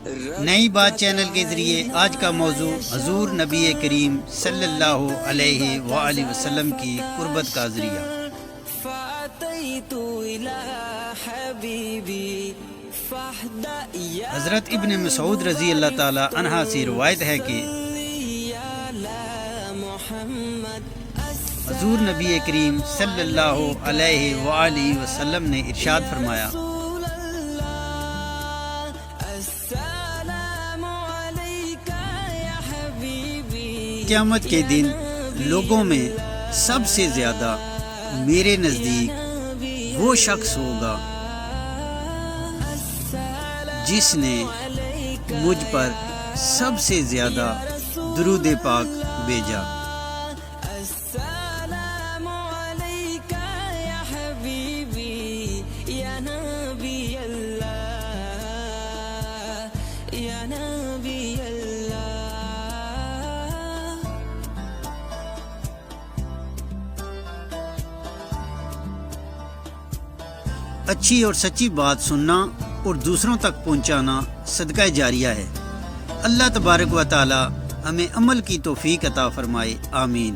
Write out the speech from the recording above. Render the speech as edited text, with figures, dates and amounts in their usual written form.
نئی بات چینل کے ذریعے آج کا موضوع حضور نبی کریم صلی اللہ علیہ وآلہ وسلم کی قربت کا ذریعہ۔ حضرت ابن مسعود رضی اللہ تعالی عنہ سے روایت ہے کہ حضور نبی کریم صلی اللہ علیہ وآلہ وسلم نے ارشاد فرمایا، قیامت کے دن لوگوں میں سب سے زیادہ میرے نزدیک وہ شخص ہوگا جس نے مجھ پر سب سے زیادہ درود پاک بھیجا۔ اچھی اور سچی بات سننا اور دوسروں تک پہنچانا صدقہ جاریہ ہے۔ اللہ تبارک و تعالی ہمیں عمل کی توفیق عطا فرمائے، آمین۔